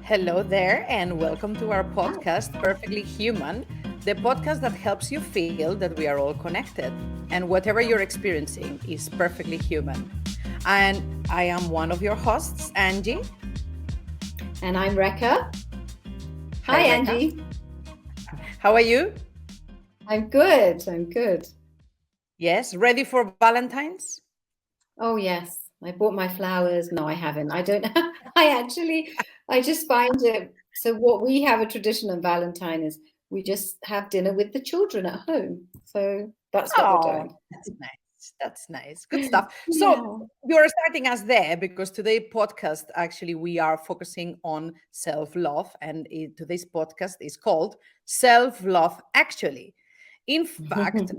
Hello there, and welcome to our podcast, Perfectly Human, the podcast that helps you feel that we are all connected and whatever you're experiencing is perfectly human. And I am one of your hosts, Angie. And I'm Rekha. Hi, Hi, Rekha. Angie. How are you? I'm good. I'm good. Yes, ready for Valentine's? Oh, yes. I bought my flowers. No, I haven't. I don't. I just find it. So, what we have a tradition on Valentine is we just have dinner with the children at home. So, that's what we're Oh, doing. that's nice. That's nice. Good stuff. So Yeah. you're starting us there because today podcast actually we are focusing on self-love, and today's podcast is called Self-Love Actually. In fact,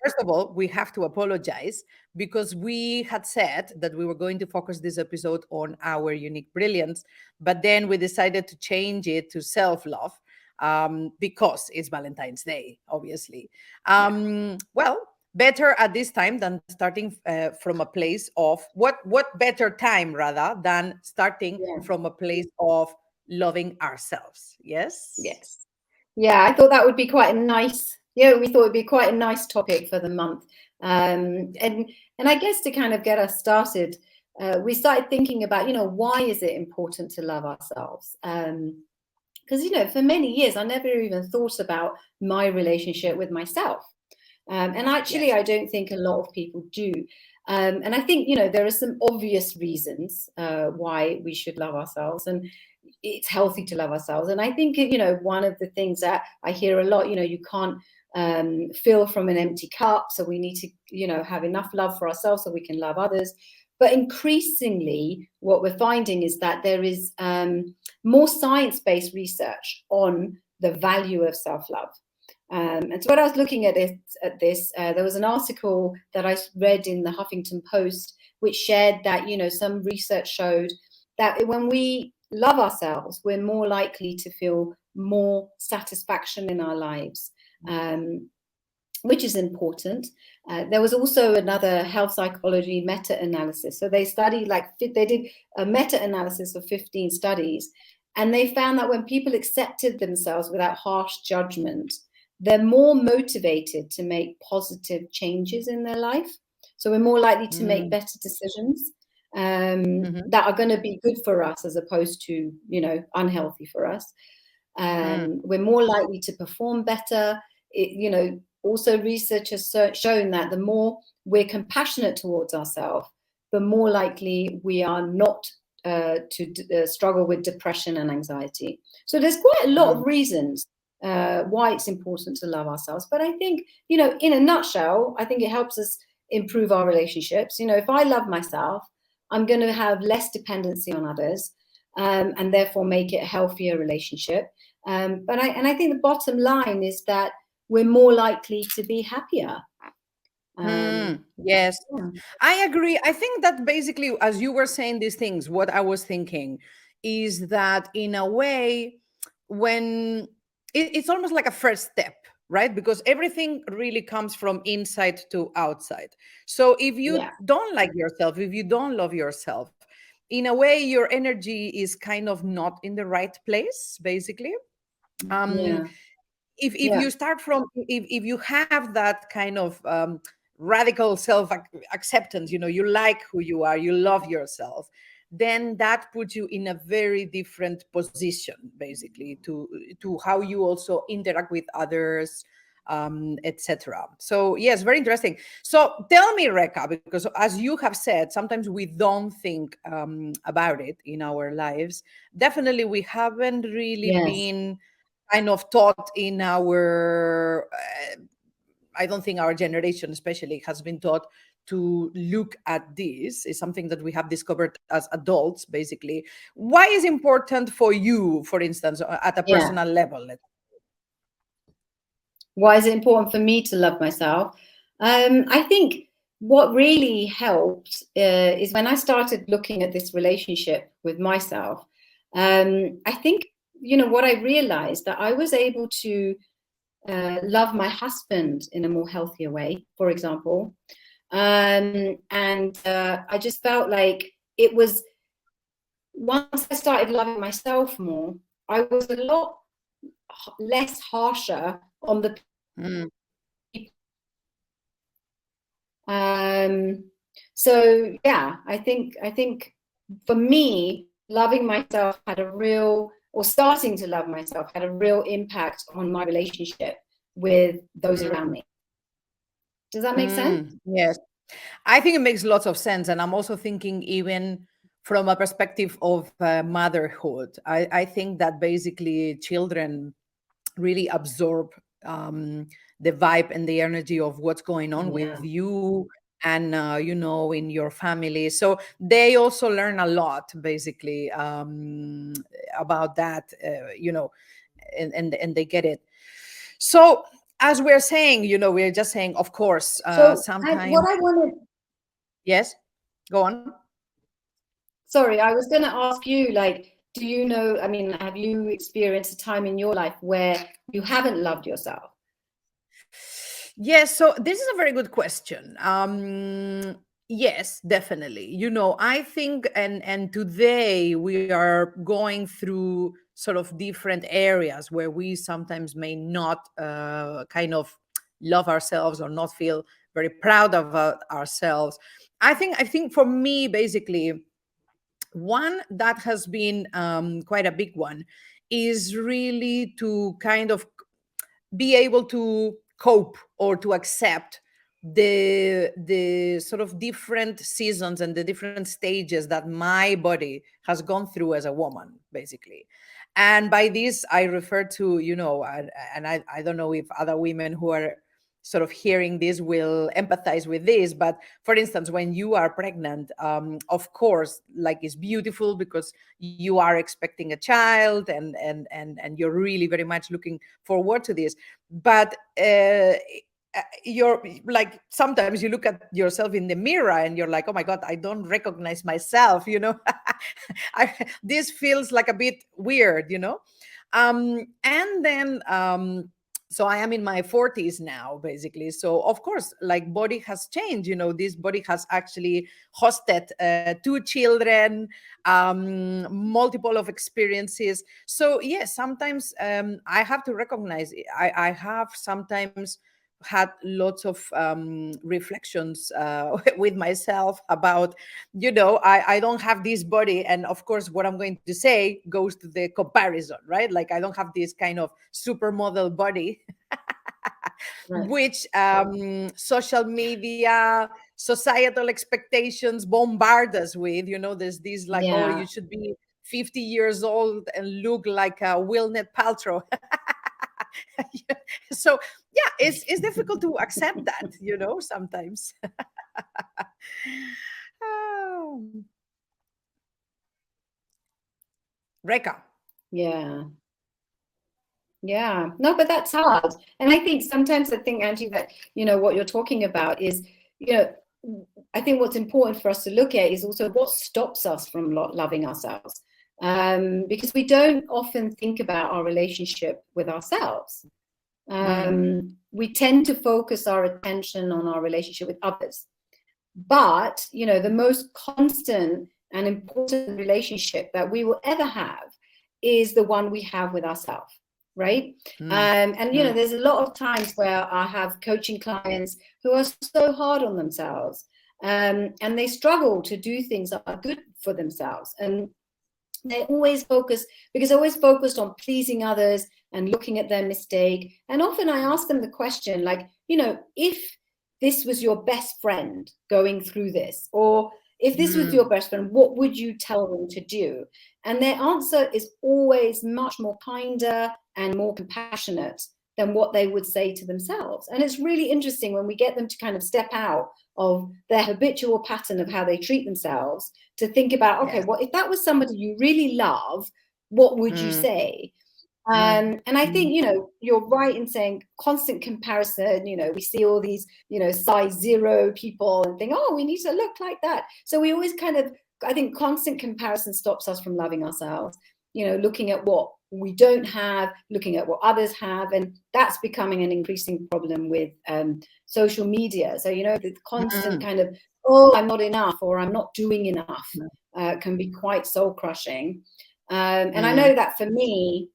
first of all, we have to apologize because we had said that we were going to focus this episode on our unique brilliance, but then we decided to change it to self-love because it's Valentine's Day, obviously. Yeah. Well, better at this time than starting from a place of what better time rather than starting Yeah. from a place of loving ourselves. Yes. Yes. Yeah. I thought that would be quite a nice. Yeah, we thought it'd be quite a nice topic for the month. And I guess to kind of get us started, we started thinking about, why is it important to love ourselves? Because, for many years, I never even thought about my relationship with myself. And actually, Yes. I don't think a lot of people do. And I think, there are some obvious reasons why we should love ourselves. And it's healthy to love ourselves. And I think, one of the things that I hear a lot, you can't fill from an empty cup. So we need to, have enough love for ourselves so we can love others. But increasingly, what we're finding is that there is more science-based research on the value of self-love. And so when I was looking at this, there was an article that I read in the Huffington Post, which shared that, some research showed that when we love ourselves, we're more likely to feel more satisfaction in our lives, which is important. There was also another health psychology meta-analysis. So they did a meta-analysis of 15 studies, and they found that when people accepted themselves without harsh judgment, they're more motivated to make positive changes in their life. So we're more likely to make better decisions that are going to be good for us as opposed to, unhealthy for us. We're more likely to perform better. Also research has shown that the more we're compassionate towards ourselves, the more likely we are not to struggle with depression and anxiety. So there's quite a lot of reasons why it's important to love ourselves. But I think, in a nutshell, I think it helps us improve our relationships. If I love myself, I'm going to have less dependency on others and therefore make it a healthier relationship. But I think the bottom line is that we're more likely to be happier. Yes, I agree. I think that basically, as you were saying these things, what I was thinking is that in a way, when it's almost like a first step, right? Because everything really comes from inside to outside. So if you Yeah. don't like yourself, if you don't love yourself, in a way, your energy is kind of not in the right place, basically. Um, Yeah. if Yeah. you start from if you have that kind of radical self acceptance, you like who you are, you love yourself, then that puts you in a very different position basically to how you also interact with others, etc. So yes, very interesting. So tell me, Reka, because as you have said, sometimes we don't think about it in our lives. Definitely we haven't really Yes. been kind of taught in our I don't think our generation especially has been taught to look at this. Is something that we have discovered as adults basically. Why is important for you, for instance, at a Yeah. personal level? Why is it important for me to love myself? I think what really helped is when I started looking at this relationship with myself. I think, what I realized that I was able to love my husband in a more healthier way, for example. And I just felt like it was once I started loving myself more, I was a lot less harsher on the Mm. people. So yeah, I think for me, loving myself had a real, or starting to love myself had a real impact on my relationship with those around me. Does that make sense? Yes. I think it makes lots of sense. And I'm also thinking, even from a perspective of motherhood, I think that basically children really absorb the vibe and the energy of what's going on with Yeah. you and, in your family. So they also learn a lot, basically, about that, and they get it. So, as we're saying, we're just saying, of course, So what sometimes. I wanted, Yes, go on. sorry, I was going to ask you, like, do you know, I mean, have you experienced a time in your life where you haven't loved yourself? Yes, so this is a very good question. Yes, definitely. I think, and today we are going through sort of different areas where we sometimes may not kind of love ourselves or not feel very proud of ourselves. I think for me, basically, one that has been quite a big one is really to kind of be able to cope or to accept the sort of different seasons and the different stages that my body has gone through as a woman, basically. And by this I refer to, and I don't know if other women who are sort of hearing this will empathize with this, but for instance, when you are pregnant, of course, like, it's beautiful because you are expecting a child, and you're really very much looking forward to this. But you're like, sometimes you look at yourself in the mirror and you're like, oh my god, I don't recognize myself, this feels like a bit weird, and then so I am in my 40s now, basically. So of course, like, body has changed. This body has actually hosted two children, multiple of experiences. So yes, sometimes I have to recognize I have sometimes had lots of reflections with myself about, I don't have this body. And of course, what I'm going to say goes to the comparison, right? Like, I don't have this kind of supermodel body, Right. which social media, societal expectations bombard us with. There's this, like, oh, Yeah. you should be 50 years old and look like a Wilnet Paltrow. So yeah, it's difficult to accept that, sometimes. Oh, Reka. Yeah. Yeah, no, but that's hard. And I think sometimes Angie, that, what you're talking about is, you know, I think what's important for us to look at is also what stops us from loving ourselves. Because we don't often think about our relationship with ourselves. Mm, We tend to focus our attention on our relationship with others. But, the most constant and important relationship that we will ever have is the one we have with ourselves, right? mm, And, mm. there's a lot of times where I have coaching clients who are so hard on themselves, and they struggle to do things that are good for themselves. And they always focus, because they're always focused on pleasing others and looking at their mistake. And often I ask them the question, like, if this was your best friend going through this, or if this was your Mm. best friend, what would you tell them to do? And their answer is always much more kinder and more compassionate than what they would say to themselves. And it's really interesting when we get them to kind of step out of their habitual pattern of how they treat themselves, to think about, okay, Yes. well, if that was somebody you really love, what would you Mm, say? mm, And I mm. think, you're right in saying constant comparison. We see all these, size zero people and think, oh, we need to look like that. So we always kind of, I think constant comparison stops us from loving ourselves, looking at what we don't have, looking at what others have. And that's becoming an increasing problem with social media. So, the constant Mm, kind of, oh, I'm not enough, or I'm not doing enough. can be quite soul crushing. And I know that for me,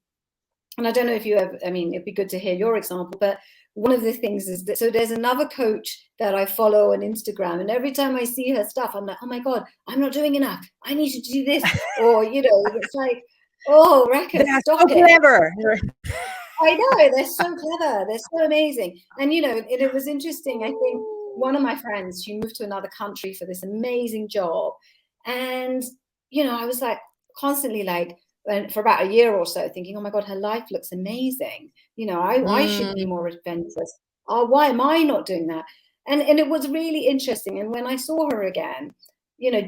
and I don't know if you ever, I mean, it'd be good to hear your example, but one of the things is that, so there's another coach that I follow on Instagram, and every time I see her stuff, I'm like, oh my God, I'm not doing enough. I need to do this. Or, it's like, oh, Rekha, They are stop so it. clever. I know, they're so clever. They're so amazing. And, it was interesting. I think one of my friends, she moved to another country for this amazing job. And, I was like constantly like, for about a year or so thinking, oh my God, her life looks amazing. I should be more adventurous. Oh, why am I not doing that? And it was really interesting. And when I saw her again,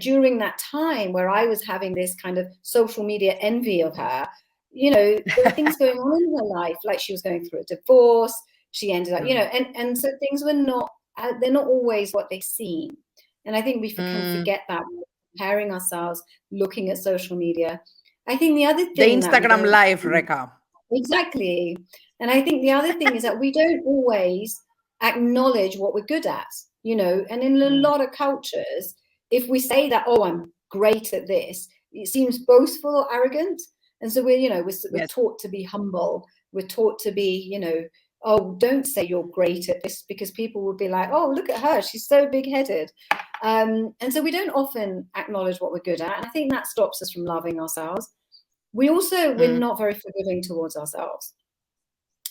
during that time where I was having this kind of social media envy of her, there were things going on in her life, like she was going through a divorce. She ended up, and so things were not, they're not always what they seem. And I think we can forget that, comparing ourselves, looking at social media. I think the other The thing that we Instagram don't, live, Reka. exactly. And I think the other thing is that we don't always acknowledge what we're good at, and in a lot of cultures, if we say that, oh, I'm great at this, it seems boastful or arrogant. And so we're taught to be humble. We're taught to be, oh, don't say you're great at this, because people will be like, oh, look at her, she's so big-headed. And so we don't often acknowledge what we're good at. And I think that stops us from loving ourselves. We're not very forgiving towards ourselves.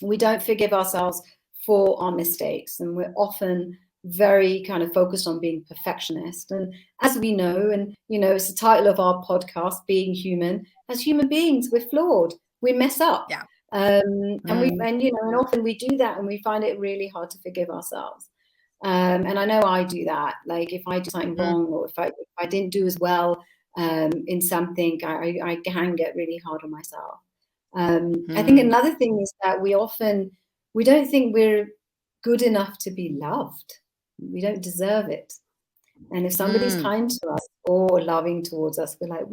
We don't forgive ourselves for our mistakes. And we're often very kind of focused on being perfectionist. And as we know, and it's the title of our podcast, Being Human. As human beings, we're flawed. We mess up. Yeah. And often we do that, and we find it really hard to forgive ourselves. And I know I do that. Like if I do something wrong, or if I didn't do as well in something, I can get really hard on myself. I think another thing is that we don't think we're good enough to be loved. We don't deserve it. And if somebody's kind to us or loving towards us, we're like,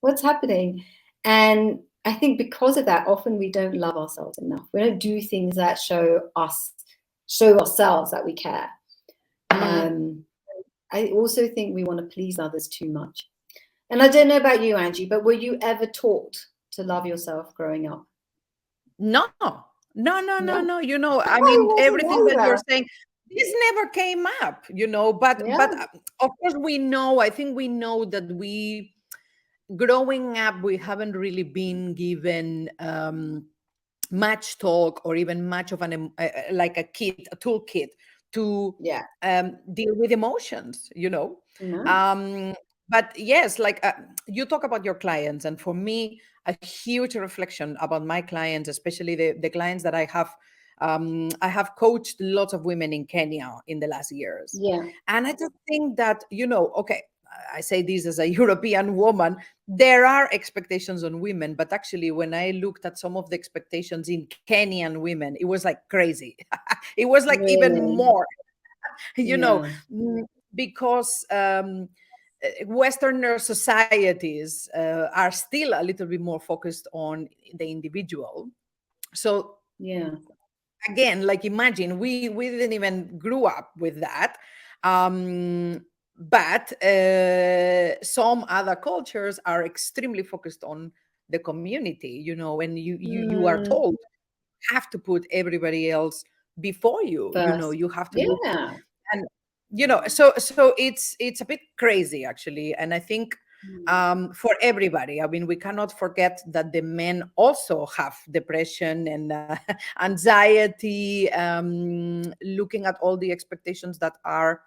what's happening? And I think because of that, often we don't love ourselves enough. We don't do things that show ourselves that we care. I also think we want to please others too much. And I don't know about you, Angie, but were you ever taught to love yourself growing up? No. I mean, everything that you're saying, this never came up, but of course I think we know that growing up, we haven't really been given much talk, or even much of like a toolkit to deal with emotions, but yes, like you talk about your clients, and for me, a huge reflection about my clients, especially the clients that I have coached lots of women in Kenya in the last years. And I just think that, okay, I say this as a European woman, there are expectations on women, but actually when I looked at some of the expectations in Kenyan women, it was like crazy. It was like even more, because Westerner societies are still a little bit more focused on the individual. So again, like imagine we didn't even grew up with that. But some other cultures are extremely focused on the community, and you are told you have to put everybody else before you. First. You have to look, and so it's a bit crazy actually. And I think for everybody, I mean, we cannot forget that the men also have depression and anxiety, looking at all the expectations that are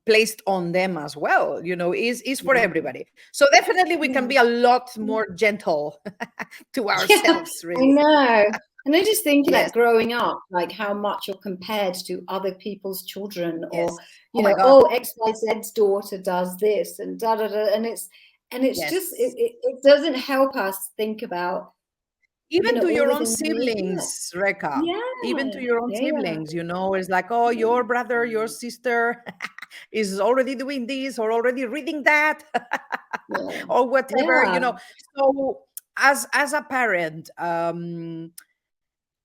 placed on them as well, is for everybody. So definitely we can be a lot more gentle to ourselves, really. I know. And I just think like growing up, like how much you're compared to other people's children, or XYZ's daughter does this and da da da, and it's just it doesn't help us think about even to your own siblings, Reka. Even to your own siblings, it's like, oh, your brother, your sister is already doing this, or already reading that, or whatever, So as a parent,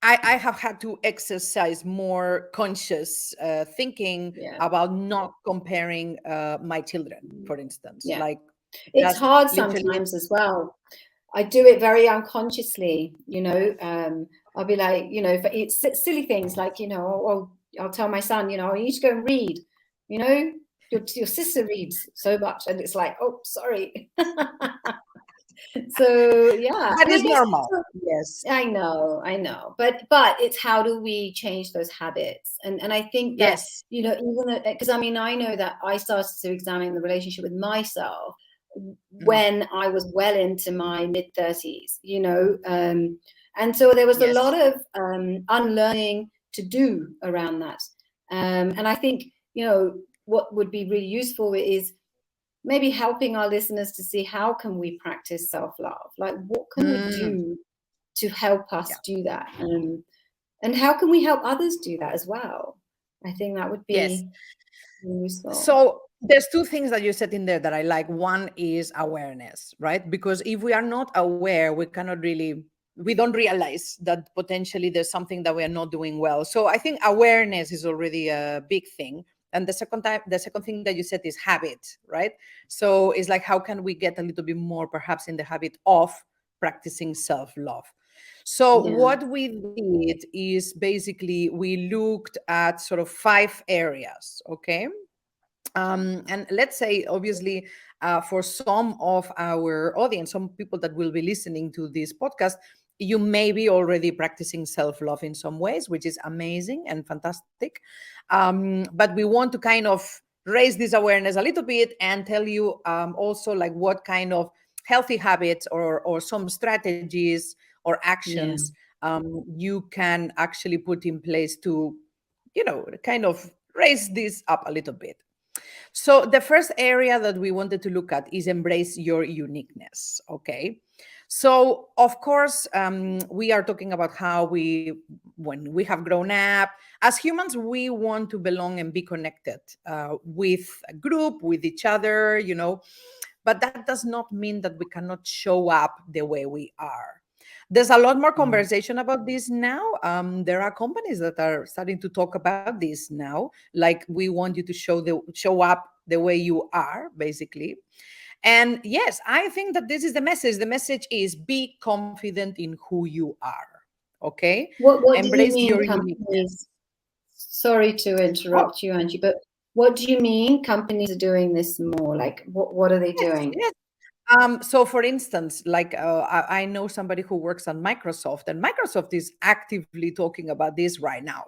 I have had to exercise more conscious thinking about not comparing my children, for instance. Like, It's Just hard literally. sometimes as well. I do it very unconsciously, I'll be like, it's silly things like, I'll tell my son, you need to go and read, you know, your sister reads so much. And it's like, oh, sorry. So, yeah, That is normal. Yes. I know. But it's how do we change those habits? And I think that, Yes. even because I mean, I know that I started to examine the relationship with myself Mm. when I was well into my mid 30s, and so there was a lot Yes. of unlearning to do around that. And I think, what would be really useful is maybe helping our listeners to see how can we practice self-love, like what can we Mm. do to help Yeah. us do that, and how can we help others do that as well. I think that would Yes. be really useful. So there's two things that you said in there that I like. One is awareness, right? Because if we are not aware, we cannot really, we don't realize that potentially there's something that we are not doing well. So I think awareness is already a big thing. And the second thing that you said is habit, right? So it's like, how can we get a little bit more perhaps in the habit of practicing self-love? So Yeah, what we did is basically we looked at sort of 5 areas, okay? And let's say, obviously, for some of our audience, some people that will be listening to this podcast, you may be already practicing self love in some ways, which is amazing and fantastic. But we want to kind of raise this awareness a little bit and tell you also like what kind of healthy habits or some strategies or yeah, actions you can actually put in place to, kind of raise this up a little bit. So the first area that we wanted to look at is embrace your uniqueness. Okay. So of course, we are talking about how when we have grown up, as humans, we want to belong and be connected with a group, with each other, but that does not mean that we cannot show up the way we are. There's a lot more yeah, conversation about this now. There are companies that are starting to talk about this now. Like, we want you to show up the way you are, basically. And yes, I think that this is the message. The message is be confident in who you are. Okay, what do you embrace mean your companies? uniqueness. Sorry to Oh, interrupt you, Angie, but what do you mean companies are doing this more? Like, what are they yes, doing? yes. So for instance, like I know somebody who works on Microsoft, and Microsoft is actively talking about this right now.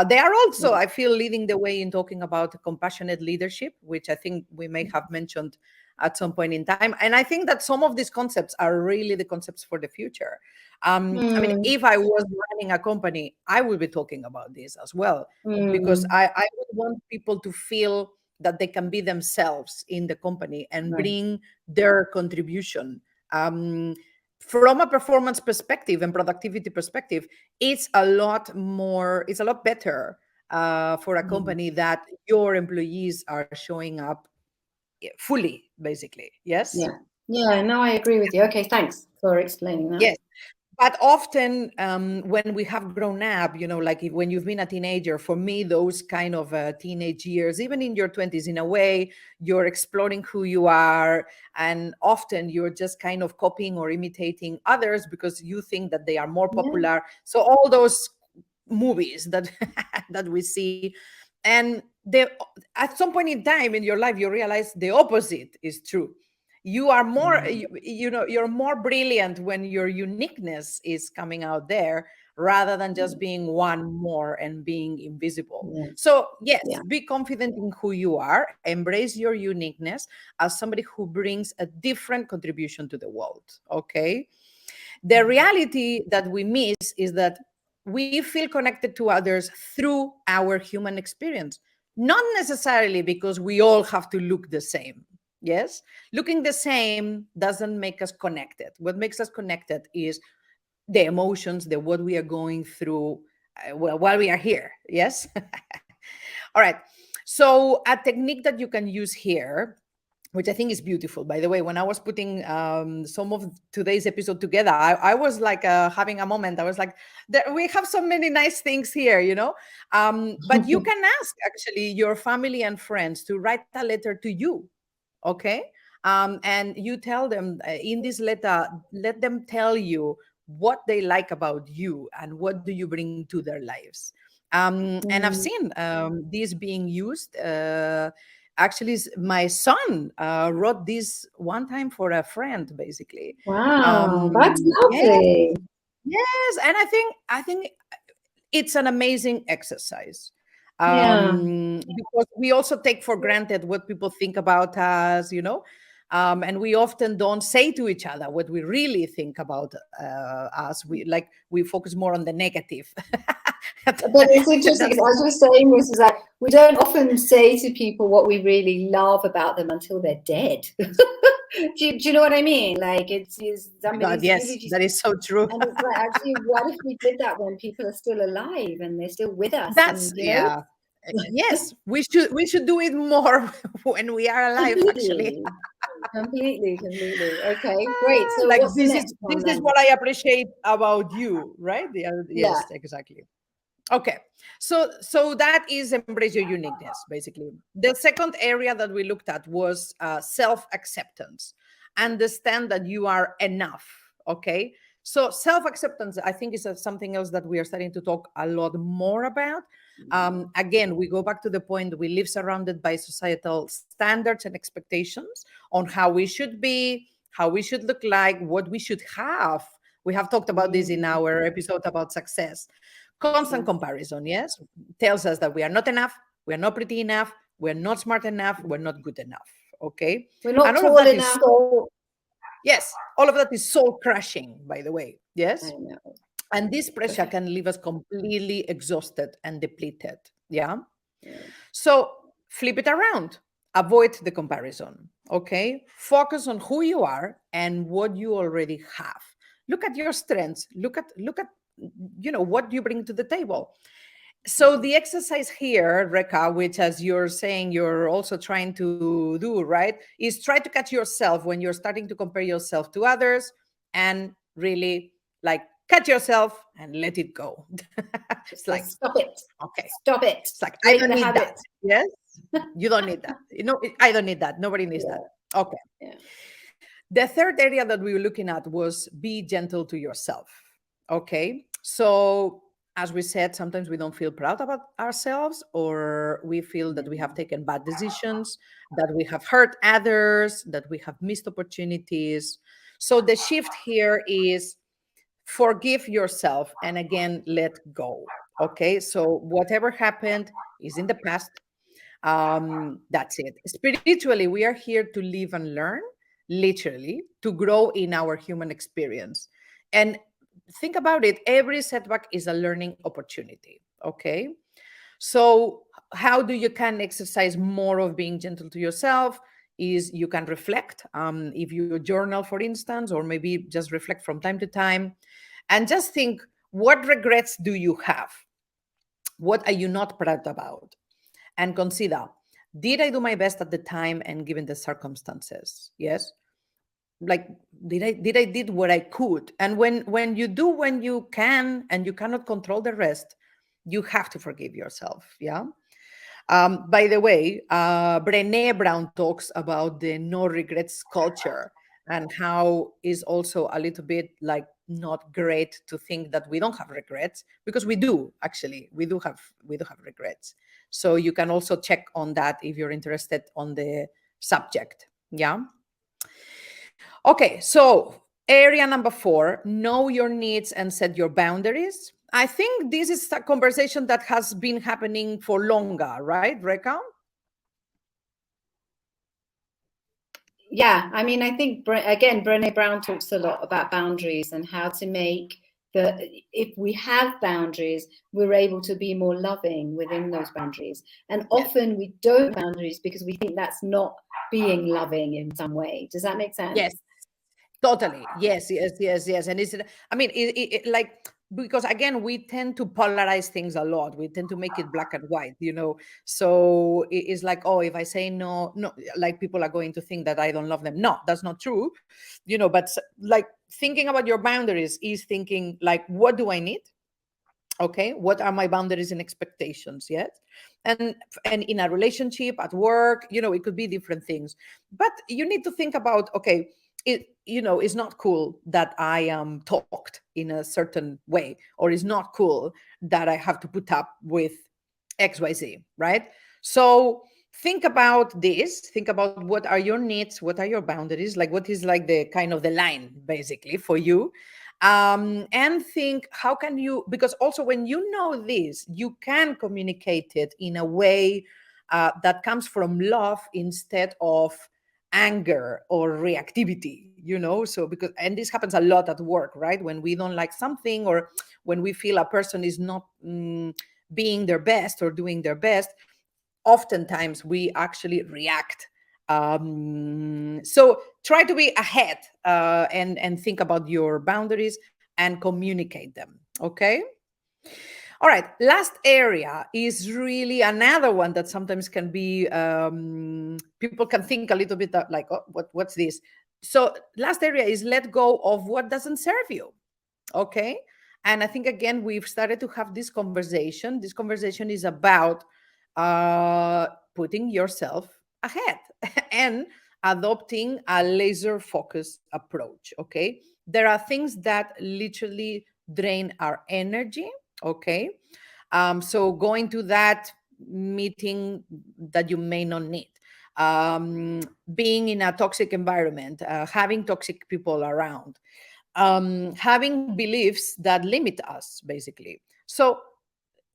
They are also, Yeah, I feel, leading the way in talking about compassionate leadership, which I think we may have mentioned at some point in time. And I think that some of these concepts are really the concepts for the future. I mean, mm, if I was running a company, I would be talking about this as well, because mm, I would want people to feel that they can be themselves in the company and right, bring their contribution. Um, from a performance perspective and productivity perspective, it's a lot better for a mm, company that your employees are showing up fully, basically. Yes? yeah, yeah. No, I agree with you. Okay, thanks for explaining that. Yes. But often, when we have grown up, like when you've been a teenager, for me, those kind of teenage years, even in your 20s, in a way, you're exploring who you are. And often you're just kind of copying or imitating others because you think that they are more Yeah, popular. So all those movies that that we see, and at some point in time in your life, you realize the opposite is true. You are more yeah, you're more brilliant when your uniqueness is coming out there, rather than just being one more and being invisible. yeah, So yes, yeah, be confident in who you are, embrace your uniqueness as somebody who brings a different contribution to the world. Okay. The reality that we miss is that we feel connected to others through our human experience, not necessarily because we all have to look the same. Yes, looking the same doesn't make us connected. What makes us connected is the emotions, the what we are going through, well, while we are here. Yes. All right. So a technique that you can use here, which I think is beautiful. By the way, when I was putting some of today's episode together, I was like having a moment. I was like, we have so many nice things here, but you can ask actually your family and friends to write a letter to you. Okay. And you tell them in this letter, let them tell you what they like about you and what do you bring to their lives. And I've Mm. seen this being used. Actually, my son wrote this one time for a friend, basically. Wow, that's Yes, lovely. yes, and I think it's an amazing exercise, Yeah. because we also take for granted what people think about us, and we often don't say to each other what we really think about us. We focus more on the negative. But it's interesting That's because as you're saying this, is that we don't often say to people what we really love about them until they're dead. Do you know what I mean? Like it's oh my God, somebody's yes, eulogy. that is so true. And it's like, actually, what if we did that when people are still alive and they're still with us? That's And, yeah. Yes, we should do it more when we are alive, actually. completely, completely. Okay, great. So Like what's the this is next this one is then? what I appreciate about you, right? Yeah. Yes, exactly. Okay, so that is embrace your uniqueness, basically. The second area that we looked at was self acceptance. Understand that you are enough. Okay, so self acceptance, I think, is something else that we are starting to talk a lot more about. Again, we go back to the point, we live surrounded by societal standards and expectations on how we should be, how we should look like, what we should have. We have talked about this in Mm, our episode about success. Constant yes. comparison, yes, tells us that we are not enough, we are not pretty enough, we're not smart enough, we're not good enough. Okay. We're And not all of tall that is enough. so, yes, all of that is soul crushing, by the way. I Yes. know. And this pressure Okay. can leave us completely exhausted and depleted. Yeah. Yeah. So flip it around. Avoid the comparison. Okay. Focus on who you are and what you already have. Look at your strengths. Look at what you bring to the table. So the exercise here, Reka, which as you're saying, you're also trying to do, right, is try to catch yourself when you're starting to compare yourself to others and really like catch yourself and let it go. It's Just say, like, stop it. okay, Stop it. it's like, I Break don't the need that. habit. Yes, you don't need that. I don't need that. Nobody needs that. Yeah. Okay. Yeah. The third area that we were looking at was be gentle to yourself. Okay. So, as we said, sometimes we don't feel proud about ourselves, or we feel that we have Yeah. taken bad decisions, that we have hurt others, that we have missed opportunities. So, the shift here is forgive yourself and again, let go. Okay. So, whatever happened is in the past. That's it. Spiritually, we are here to live and learn, literally, to grow in our human experience. And think about it, every setback is a learning opportunity. Okay. So, how do you can exercise more of being gentle to yourself? Is you can reflect. If you journal, for instance, or maybe just reflect from time to time, and just think, what regrets do you have? What are you not proud about? And consider, did I do my best at the time and given the circumstances? Yes. Like, did I did what I could? And when you do when you can and you cannot control the rest, you have to forgive yourself. Yeah. By the way, Brené Brown talks about the no regrets culture and how is also a little bit like not great to think that we don't have regrets, because we do, actually we do have regrets. So you can also check on that if you're interested on the subject. Yeah. Okay, so area number 4, know your needs and set your boundaries. I think this is a conversation that has been happening for longer, right, Reka? Yeah, I mean, I think again, Brené Brown talks a lot about boundaries and how to make if we have boundaries, we're able to be more loving within those boundaries. And Yes. often we don't boundaries because we think that's not being loving in some way. Does that make sense? Yes. Totally. Yes, yes, yes, yes. And it's, I mean, like, because again, we tend to polarize things a lot. We tend to make it black and white. So it's like, oh, if I say no, no, like people are going to think that I don't love them. No, that's not true. But like thinking about your boundaries is thinking like, what do I need? Okay, what are my boundaries and expectations? Yes. And in a relationship, at work, it could be different things, but you need to think about, okay, it's not cool that I am talked in a certain way, or it's not cool that I have to put up with XYZ, right? So think about what are your needs, what are your boundaries, like what is like the kind of the line basically for you. And think how can you, because also when you know this, you can communicate it in a way that comes from love instead of anger or reactivity, so because, and this happens a lot at work, right? When we don't like something, or when we feel a person is not being their best or doing their best, oftentimes we actually react. So try to be ahead, and think about your boundaries and communicate them. Okay. All right. Last area is really another one that sometimes can be, people can think a little bit like, oh, what's this? So last area is let go of what doesn't serve you. Okay. And I think again we've started to have this conversation is about uh putting yourself ahead and adopting a laser focused approach. Okay, there are things that literally drain our energy. Okay, so going to that meeting that you may not need, um being in a toxic environment, having toxic people around, having beliefs that limit us, basically. So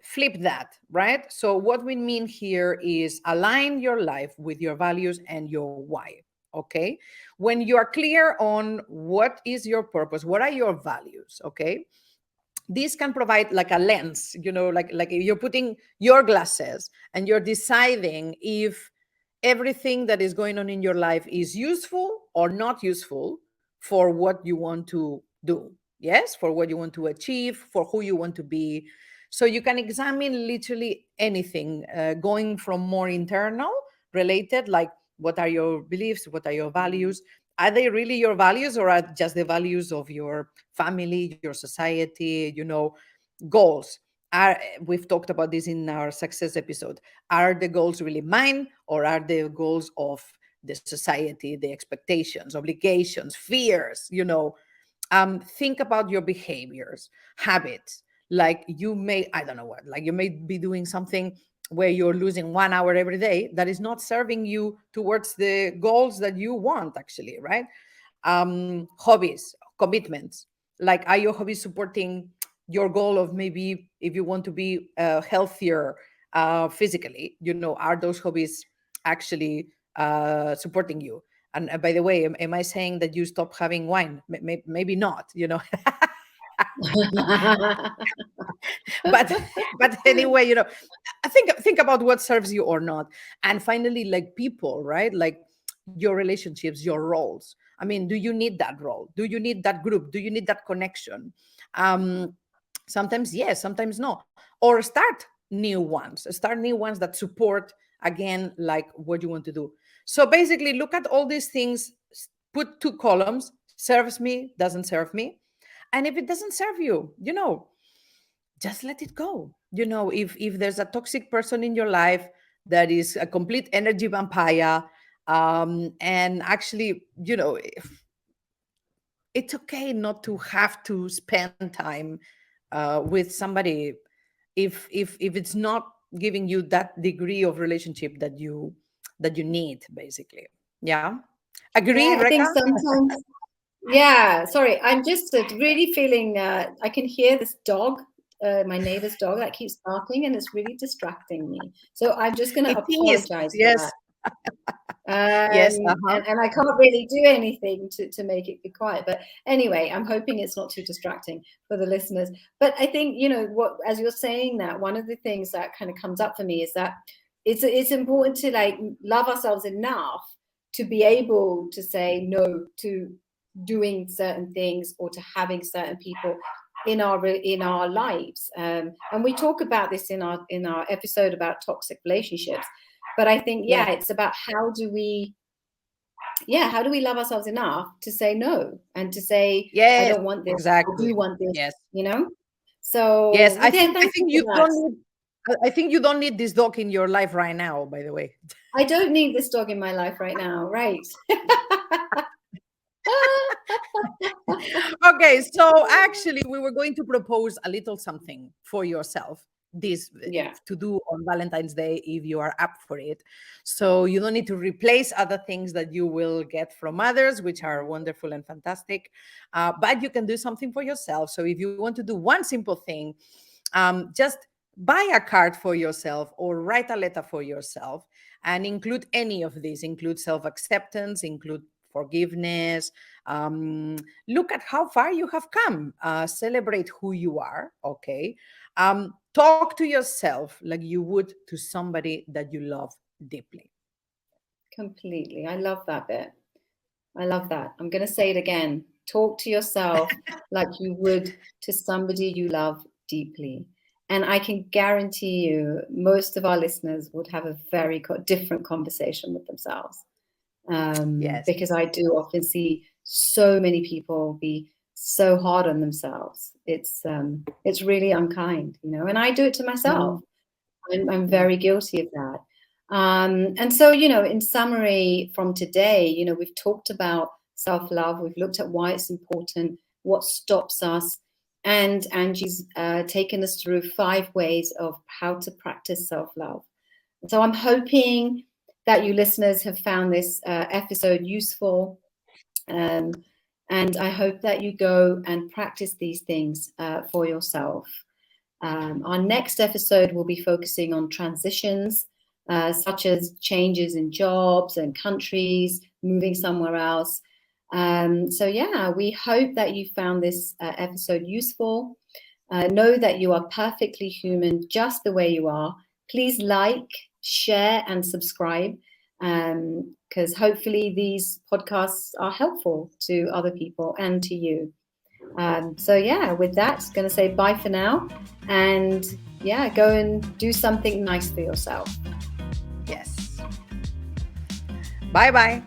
flip that, right? So what we mean here is align your life with your values and your why. Okay, when you are clear on what is your purpose, what are your values, okay, this can provide like a lens, like you're putting your glasses and you're deciding if everything that is going on in your life is useful or not useful for what you want to do. Yes, for what you want to achieve, for who you want to be. So you can examine literally anything, going from more internal related, like what are your beliefs, what are your values, are they really your values, or are just the values of your family, your society, goals? Are, we've talked about this in our success episode, are the goals really mine, or are the goals of the society, the expectations, obligations, fears? Think about your behaviors, habits. Like you may, I don't know what, like you may be doing something where you're losing 1 hour every day that is not serving you towards the goals that you want, actually, right? Hobbies, commitments. Like, are your hobbies supporting your goal of, maybe if you want to be healthier physically, are those hobbies actually supporting you? And by the way, am I saying that you stop having wine? Maybe not, but but anyway, I think about what serves you or not. And finally, like people, right? Like your relationships, your roles. I mean, do you need that role? Do you need that group? Do you need that connection? um Sometimes yes, sometimes no. Or start new ones that support, again, like what you want to do. So basically, look at all these things, put two columns: serves me, doesn't serve me. And if it doesn't serve you, just let it go. If there's a toxic person in your life that is a complete energy vampire, and actually, it's okay not to have to spend time with somebody if it's not giving you that degree of relationship that you need, basically. Yeah, agree, Yeah, I think Reka? sometimes, yeah, sorry, I'm just really feeling, I can hear this dog, my neighbor's dog, that keeps barking and it's really distracting me. So I'm just going to It is, apologize for yes. that. Um, Yes, uh-huh. and I can't really do anything to make it be quiet. But anyway, I'm hoping it's not too distracting for the listeners. But I think, what, as you're saying that, one of the things that kind of comes up for me is that it's important to like love ourselves enough to be able to say no to doing certain things or to having certain people in our lives. And we talk about this in our episode about toxic relationships. But I think, Yes. yeah, it's about how do we love ourselves enough to say no and to say, I Yes, don't want this, I exactly. do want this, Yes. you know? So Yes, yeah, I thank think you you for that. don't need I think you don't need this dog in your life right now, by the way. I don't need this dog in my life right now, right? Okay, so actually we were going to propose a little something for yourself this Yeah, to do on Valentine's Day if you are up for it. So you don't need to replace other things that you will get from others, which are wonderful and fantastic, but you can do something for yourself. So if you want to do one simple thing, just buy a card for yourself or write a letter for yourself and include any of these. Include self-acceptance, include forgiveness, look at how far you have come, celebrate who you are, okay, talk to yourself like you would to somebody that you love deeply. completely. I love that bit. I love that. I'm going to say it again. Talk to yourself like you would to somebody you love deeply. And I can guarantee you, most of our listeners would have a very different conversation with themselves. Yes. Because I do often see so many people be so hard on themselves. It's really unkind, and I do it to myself. Mm, I'm mm. very guilty of that. And so, in summary from today, we've talked about self-love. We've looked at why it's important, what stops us, and Angie's taken us through 5 ways of how to practice self-love. So I'm hoping that you listeners have found this episode useful. And I hope that you go and practice these things for yourself. Our next episode will be focusing on transitions, such as changes in jobs and countries, moving somewhere else. So, yeah, we hope that you found this episode useful. Know that you are perfectly human just the way you are. Please like, share, and subscribe, because hopefully these podcasts are helpful to other people and to you. So yeah, with that, going to say bye for now, and yeah, go and do something nice for yourself. Yes. Bye bye.